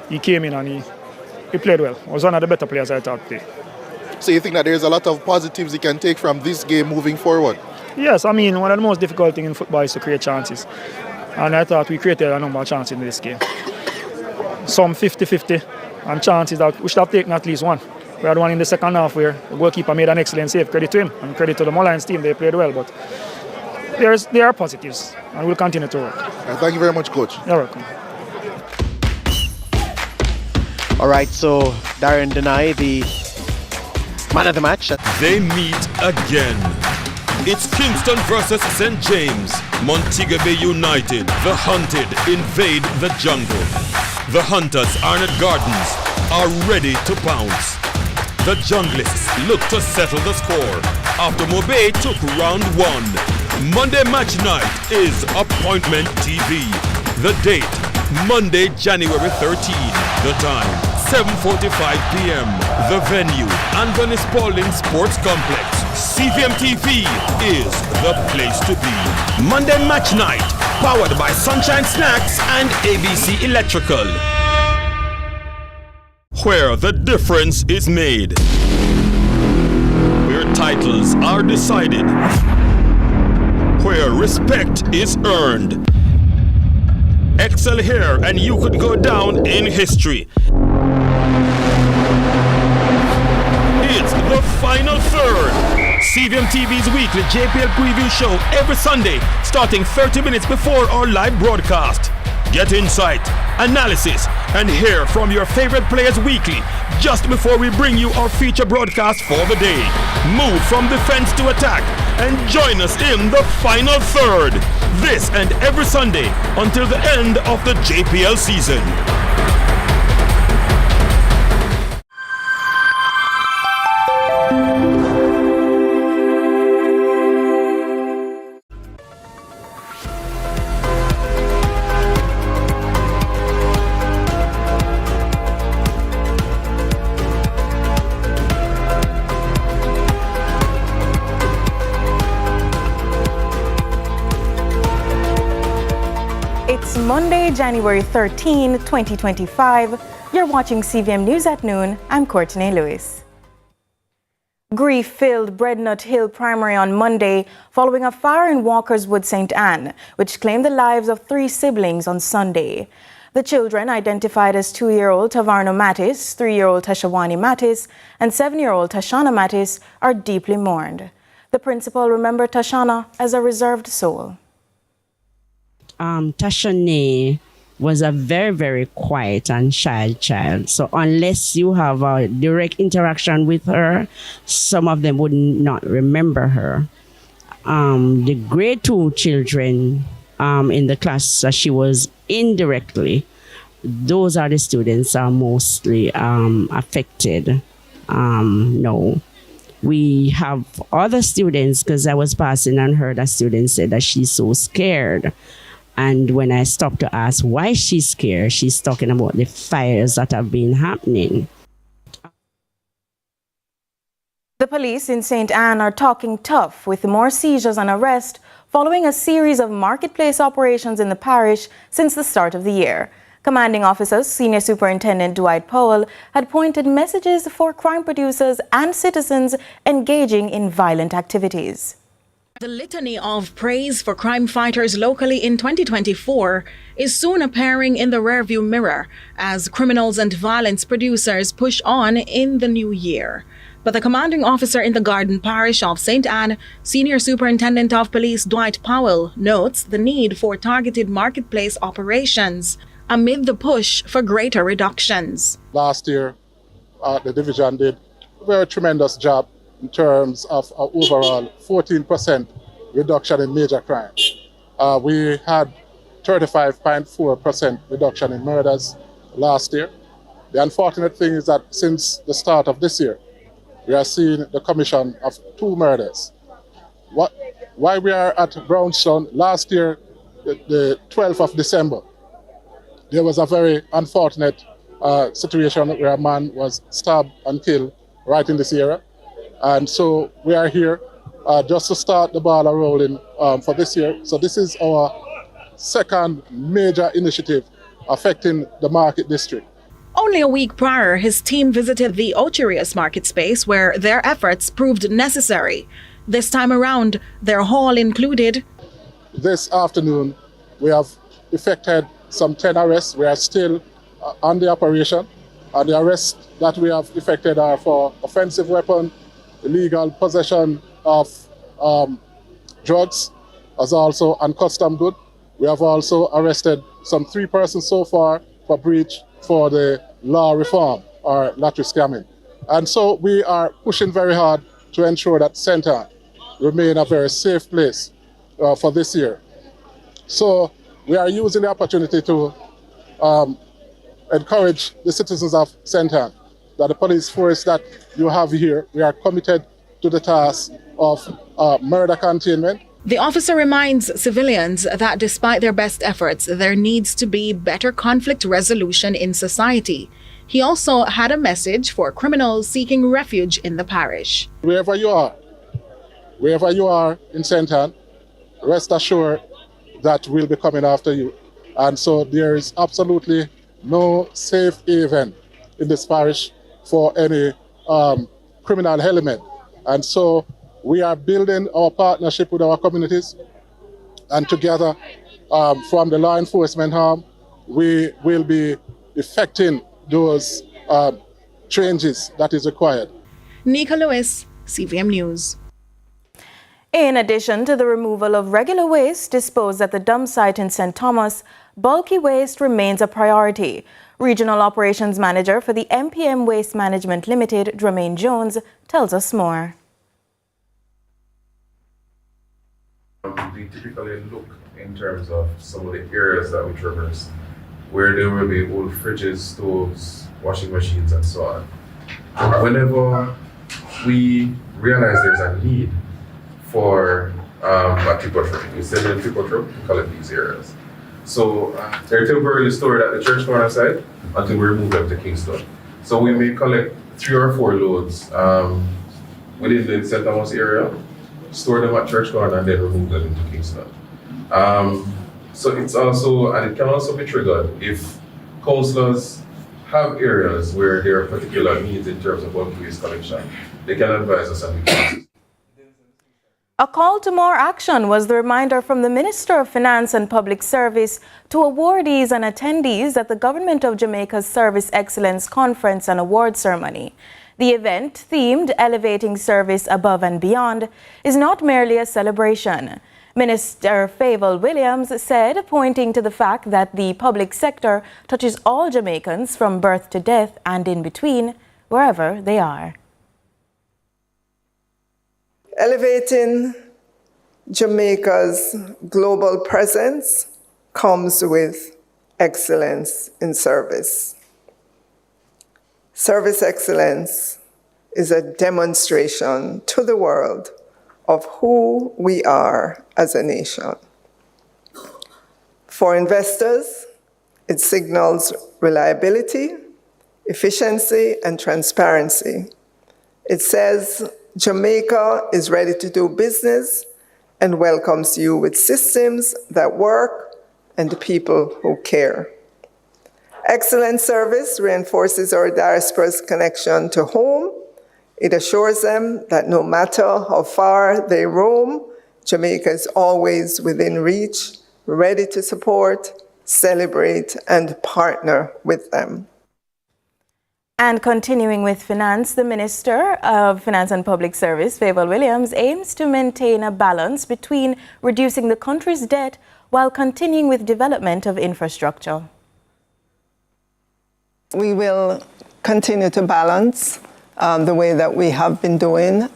he came in and he played well. He was one of the better players I thought played. So you think that there's a lot of positives you can take from this game moving forward? Yes, I mean, one of the most difficult things in football is to create chances. And I thought we created a number of chances in this game. Some 50-50, and chances that we should have taken at least one. We had one in the second half where the goalkeeper made an excellent save. Credit to him and credit to the Mourning team. They played well, but there are positives, and we'll continue to work. Thank you very much, Coach. You're welcome. All right, so Darren Denai, the man of the match. They meet again. It's Kingston versus St. James. Montego Bay United, the hunted, invade the jungle. The hunters, Arnott Gardens, are ready to pounce. The junglists look to settle the score after Mobay took round 1. Monday match night is Appointment TV. The date, Monday, January 13. The time, 7:45 p.m. The venue, Anthony Spaulding Sports Complex. CVM TV is the place to be. Monday match night, powered by Sunshine Snacks and ABC Electrical. Where the difference is made. Where titles are decided. Where respect is earned. Excel here and you could go down in history. It's the final third. CVM TV's weekly JPL preview show every Sunday, starting 30 minutes before our live broadcast. Get insight, analysis, and hear from your favorite players weekly, just before we bring you our feature broadcast for the day. Move from defense to attack and join us in the final third. This and every Sunday until the end of the JPL season. It's Monday, January 13, 2025. You're watching CVM News at Noon. I'm Courtney Lewis. Grief filled Breadnut Hill Primary on Monday following a fire in Walkerswood, St. Anne, which claimed the lives of 3 siblings on Sunday. The children, identified as 2-year-old Tavarno Mattis, 3-year-old Tashawani Mattis, and 7-year-old Tashana Mattis, are deeply mourned. The principal remembered Tashana as a reserved soul. Tashane was a very, very quiet and shy child. So unless you have a direct interaction with her, some of them would not remember her. The grade 2 children in the class she was indirectly, those are the students are mostly affected. No. We have other students, because I was passing and heard a student say that she's so scared. And when I stopped to ask why she's scared, she's talking about the fires that have been happening. The police in St. Anne are talking tough with more seizures and arrests following a series of marketplace operations in the parish since the start of the year. Commanding officers, Senior Superintendent Dwight Powell, had pointed messages for crime producers and citizens engaging in violent activities. The litany of praise for crime fighters locally in 2024 is soon appearing in the rearview mirror as criminals and violence producers push on in the new year. But the commanding officer in the Garden Parish of St. Anne, Senior Superintendent of Police Dwight Powell, notes the need for targeted marketplace operations amid the push for greater reductions. Last year, the division did a very tremendous job in terms of overall 14% reduction in major crime. We had 35.4% reduction in murders last year. The unfortunate thing is that since the start of this year, we are seeing the commission of 2 murders. Why we are at Brownstone last year, the 12th of December, there was a very unfortunate situation where a man was stabbed and killed right in this area. And so we are here just to start the ball rolling for this year. So this is our second major initiative affecting the Market District. Only a week prior, his team visited the Ocherius market space where their efforts proved necessary. This time around, their haul included. This afternoon, we have effected some 10 arrests. We are still on the operation. And the arrests that we have effected are for offensive weapon, illegal possession of drugs, as also and custom good. We have also arrested some 3 persons so far for breach for the law reform or lottery scamming. And so we are pushing very hard to ensure that St. Ann remain a very safe place for this year. So we are using the opportunity to encourage the citizens of St. Ann that the police force that you have here, we are committed to the task of murder containment. The officer reminds civilians that despite their best efforts, there needs to be better conflict resolution in society. He also had a message for criminals seeking refuge in the parish. Wherever you are in St. Ann, rest assured that we'll be coming after you. And so there is absolutely no safe haven in this parish for any criminal element. And so we are building our partnership with our communities, and together from the law enforcement arm, we will be effecting those changes that is required. Nika Lewis, CVM News. In addition to the removal of regular waste disposed at the dump site in St. Thomas, bulky waste remains a priority. Regional Operations Manager for the MPM Waste Management Limited, Dramaine Jones, tells us more. We typically look in terms of some of the areas that we traverse, where there will be old fridges, stoves, washing machines, and so on. Whenever we realize there's a need for a tipper truck, we send in a tipper truck to collect these areas. So they're temporarily stored at the church corner side until we remove them to Kingston. So we may collect 3 or 4 loads within the St. Thomas area, store them at church corner, and then remove them into Kingston. So it's also, and it can also be triggered if councillors have areas where there are particular needs in terms of bulk waste collection. They can advise us and we can. A call to more action was the reminder from the Minister of Finance and Public Service to awardees and attendees at the Government of Jamaica's Service Excellence Conference and Award Ceremony. The event, themed Elevating Service Above and Beyond, is not merely a celebration. Minister Fiscal Williams said, pointing to the fact that the public sector touches all Jamaicans from birth to death and in between, wherever they are. Elevating Jamaica's global presence comes with excellence in service. Service excellence is a demonstration to the world of who we are as a nation. For investors, it signals reliability, efficiency, and transparency. It says Jamaica is ready to do business and welcomes you with systems that work and people who care. Excellent service reinforces our diaspora's connection to home. It assures them that no matter how far they roam, Jamaica is always within reach, ready to support, celebrate, and partner with them. And continuing with finance, the Minister of Finance and Public Service, Fiscal Williams, aims to maintain a balance between reducing the country's debt while continuing with development of infrastructure. We will continue to balance the way that we have been doing,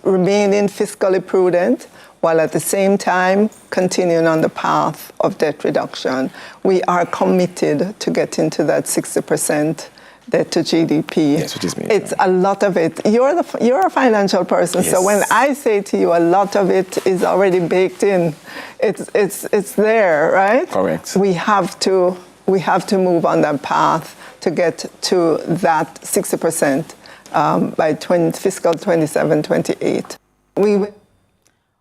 remaining fiscally prudent, while at the same time continuing on the path of debt reduction. We are committed to getting to that 60% debt to GDP. Yes, it is me. It's a lot of it. You're a financial person, yes. So when I say to you a lot of it is already baked in, it's there, right? Correct. We have to move on that path to get to that 60% by fiscal 27-28.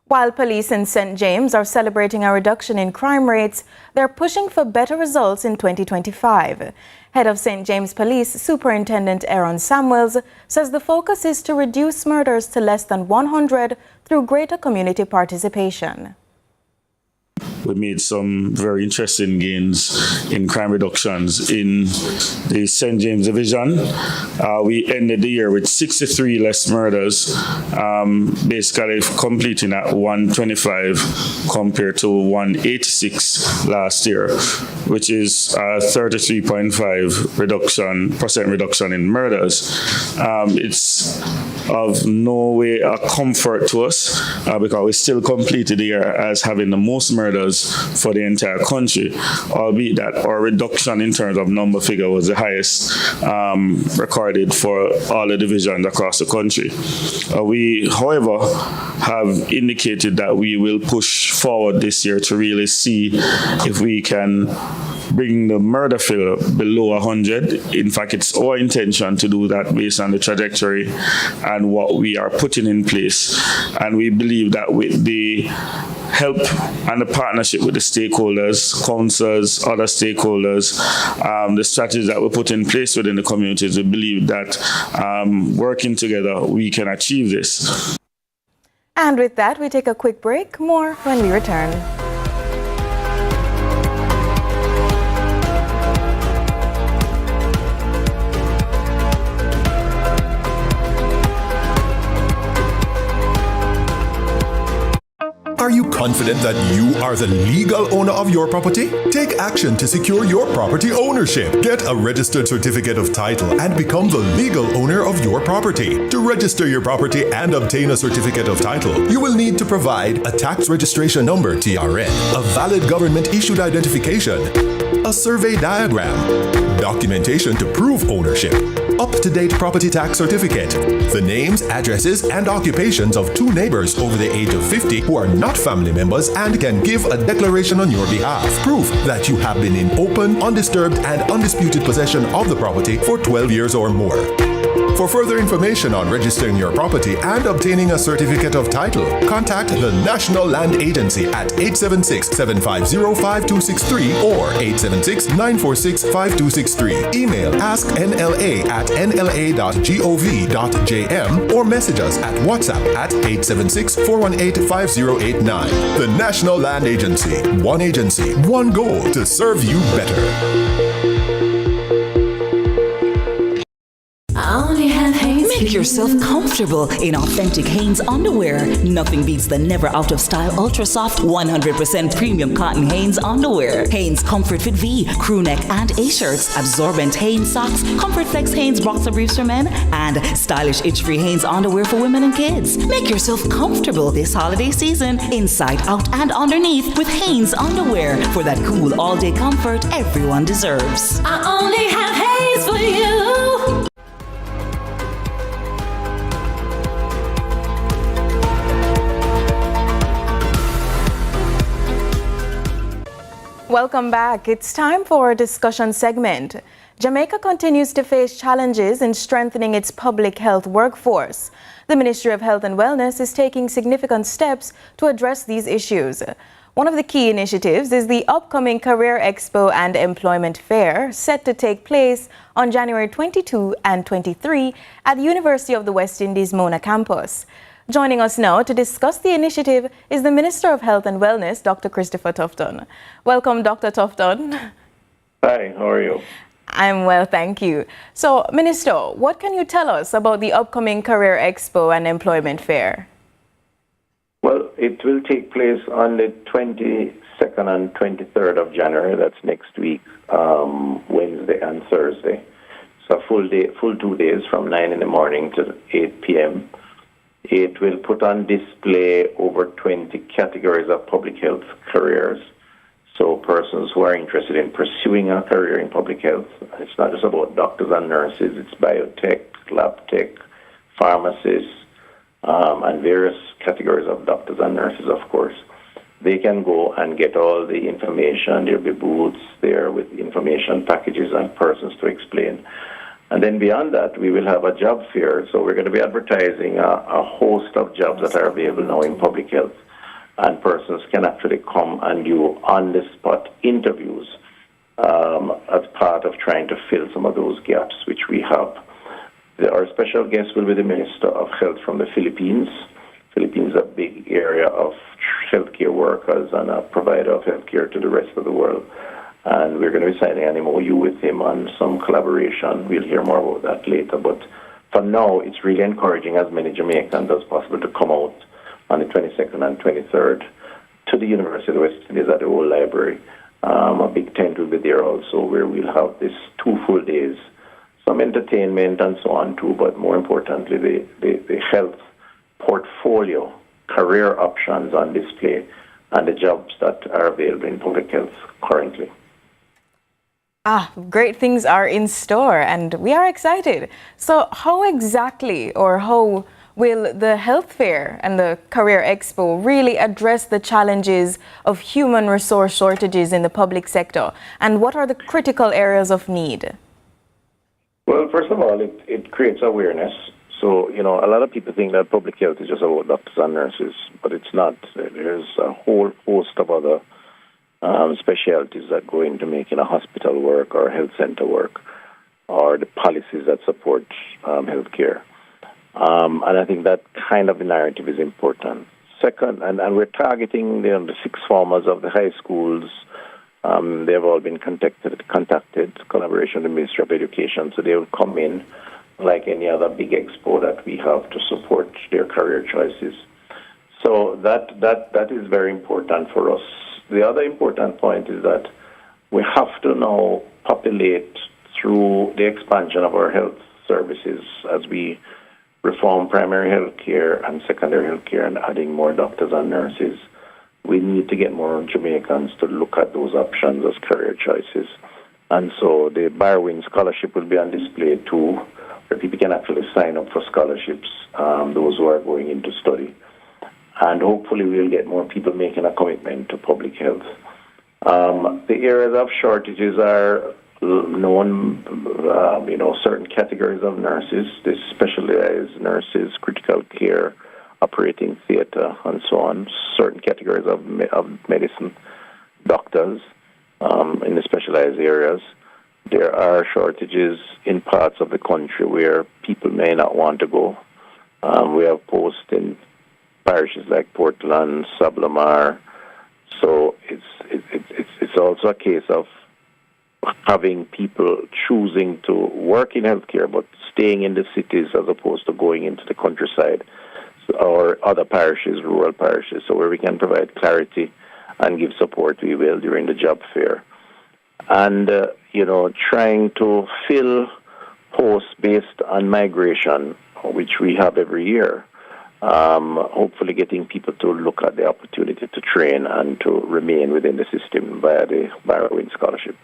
While police in St. James are celebrating a reduction in crime rates, they're pushing for better results in 2025. Head of St. James Police Superintendent Aaron Samuels says the focus is to reduce murders to less than 100 through greater community participation. We made some very interesting gains in crime reductions in the St. James Division. We ended the year with 63 less murders, basically completing at 125 compared to 186 last year, which is a 33.5% reduction in murders. It's of no way a comfort to us because we still completed the year as having the most murders for the entire country, albeit that our reduction in terms of number figure was the highest recorded for all the divisions across the country. We, however, have indicated that we will push forward this year to really see if we can bring the murder figure below 100. In fact, it's our intention to do that based on the trajectory and what we are putting in place. And we believe that with the help and the partnership with the stakeholders, councils, other stakeholders, the strategies that we put in place within the communities, we believe that working together, we can achieve this. And with that, we take a quick break. More when we return. Are you confident that you are the legal owner of your property? Take action to secure your property ownership. Get a registered certificate of title and become the legal owner of your property. To register your property and obtain a certificate of title, you will need to provide a tax registration number (TRN), a valid government-issued identification, a survey diagram, documentation to prove ownership, up-to-date property tax certificate, the names, addresses, and occupations of 2 neighbors over the age of 50 who are not family members and can give a declaration on your behalf, proof that you have been in open, undisturbed, and undisputed possession of the property for 12 years or more. For further information on registering your property and obtaining a certificate of title, contact the National Land Agency at 876-750-5263 or 876-946-5263. Email asknla@nla.gov.jm or message us at WhatsApp at 876-418-5089. The National Land Agency. One agency, one goal to serve you better. Make yourself comfortable in authentic Hanes underwear. Nothing beats the never out of style ultra soft 100% premium cotton Hanes underwear. Hanes Comfort Fit V, crew neck and A shirts, absorbent Hanes socks, Comfort Flex Hanes boxer briefs for men, and stylish itch-free Hanes underwear for women and kids. Make yourself comfortable this holiday season, inside, out, and underneath with Hanes underwear for that cool all-day comfort everyone deserves. I only have Hanes for you. Welcome back. It's time for our discussion segment. Jamaica continues to face challenges in strengthening its public health workforce. The Ministry of Health and Wellness is taking significant steps to address these issues. One of the key initiatives is the upcoming Career Expo and Employment Fair, set to take place on January 22 and 23 at the University of the West Indies Mona campus. Joining us now to discuss the initiative is the Minister of Health and Wellness, Dr. Christopher Tufton. Welcome, Dr. Tufton. Hi, how are you? I'm well, thank you. So, Minister, what can you tell us about the upcoming Career Expo and Employment Fair? Well, it will take place on the 22nd and 23rd of January. That's next week, Wednesday and Thursday. So full 2 days from 9 in the morning to 8 p.m. It will put on display over 20 categories of public health careers. So persons who are interested in pursuing a career in public health, it's not just about doctors and nurses, it's biotech, lab tech, pharmacists, and various categories of doctors and nurses, of course. They can go and get all the information. There'll be booths there with information packages and persons to explain. And then beyond that, we will have a job fair. So we're going to be advertising a host of jobs that are available now in public health. and persons can actually come and do on-the-spot interviews as part of trying to fill some of those gaps which we have. Our special guest will be the Minister of Health from the Philippines. Philippines is a big area of healthcare workers and a provider of healthcare to the rest of the world. And we're going to be signing an MOU with him on some collaboration. We'll hear more about that later. But for now, it's really encouraging as many Jamaicans as possible to come out on the 22nd and 23rd to the University of the West Indies at the Old Library. A big tent will be there also, where we'll have this 2 full days, some entertainment and so on too, but more importantly, the health portfolio, career options on display, and the jobs that are available in public health currently. Great things are in store, and we are excited. So how exactly, or how will the health fair and the career expo really address the challenges of human resource shortages in the public sector? And what are the critical areas of need? Well, first of all, it creates awareness. So, a lot of people think that public health is just about doctors and nurses, but it's not. There's a whole host of other specialties that go into making a hospital work or a health center work, or the policies that support healthcare. And I think that kind of narrative is important. Second, and we're targeting the sixth formers of the high schools. They've all been contacted, collaboration with the Ministry of Education, so they will come in like any other big expo that we have to support their career choices. So that is very important for us. The other important point is that we have to now populate through the expansion of our health services as we reform primary health care and secondary health care and adding more doctors and nurses. We need to get more Jamaicans to look at those options as career choices. And so the Barwin Scholarship will be on display too, where people can actually sign up for scholarships, those who are going into study. And hopefully we'll get more people making a commitment to public health. The areas of shortages are known, certain categories of nurses, the specialized nurses, critical care, operating theater, and so on, certain categories of medicine, doctors in the specialized areas. There are shortages in parts of the country where people may not want to go. We have posts in parishes like Portland, Sablamar. So it's also a case of having people choosing to work in healthcare but staying in the cities as opposed to going into the countryside or other parishes, rural parishes. So where we can provide clarity and give support, we will during the job fair. And, trying to fill posts based on migration, which we have every year. Hopefully getting people to look at the opportunity to train and to remain within the system via the Barwin Scholarship.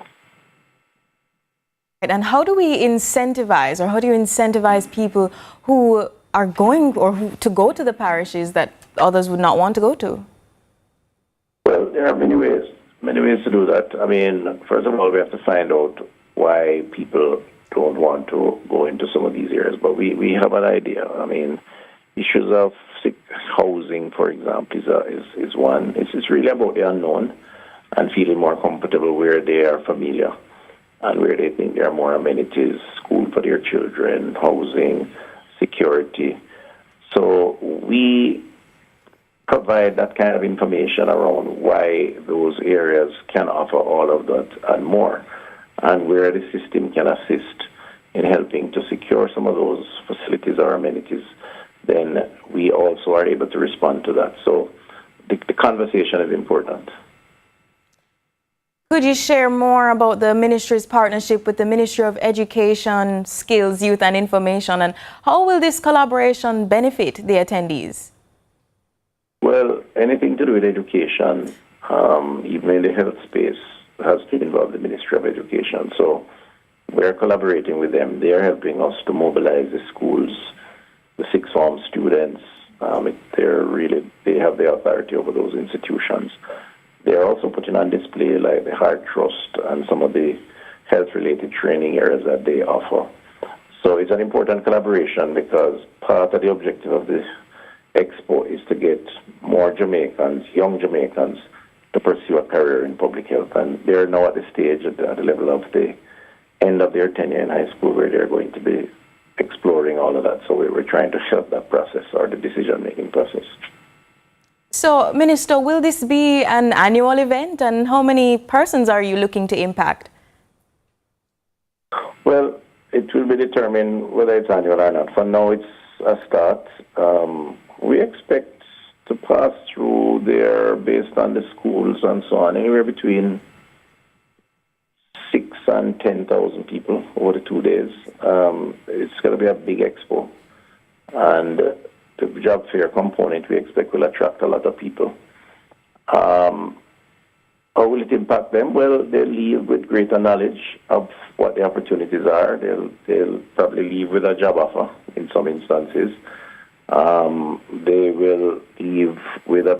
And how do we incentivize, or how do you incentivize people who are going to go to the parishes that others would not want to go to? Well, there are many ways to do that. I mean, first of all, we have to find out why people don't want to go into some of these areas. But we have an idea. I mean, issues of housing, for example, is one. It's really about the unknown and feeling more comfortable where they are familiar and where they think there are more amenities, school for their children, housing, security. So we provide that kind of information around why those areas can offer all of that and more, and where the system can assist in helping to secure some of those facilities or amenities, then we also are able to respond to that. So the conversation is important. Could you share more about the ministry's partnership with the Ministry of Education, Skills, Youth and Information, and how will this collaboration benefit the attendees? Well, anything to do with education, even in the health space, has to involve the Ministry of Education. So we're collaborating with them. They're helping us to mobilize the schools, the sixth form students. They have the authority over those institutions. They're also putting on display like the Heart Trust and some of the health-related training areas that they offer. So it's an important collaboration because part of the objective of the expo is to get more Jamaicans, young Jamaicans, to pursue a career in public health. And they're now at the stage at the level of the end of their tenure in high school where they're going to be exploring all of that. So we're trying to help that process or the decision-making process. So, Minister, will this be an annual event, and how many persons are you looking to impact? Well, it will be determined whether it's annual or not. For now, it's a start. We expect to pass through there, based on the schools and so on, anywhere between 6,000 and 10,000 people over the 2 days. It's going to be a big expo. And the job fair component we expect will attract a lot of people. How will it impact them? Well, they'll leave with greater knowledge of what the opportunities are. They'll probably leave with a job offer in some instances. They will leave with a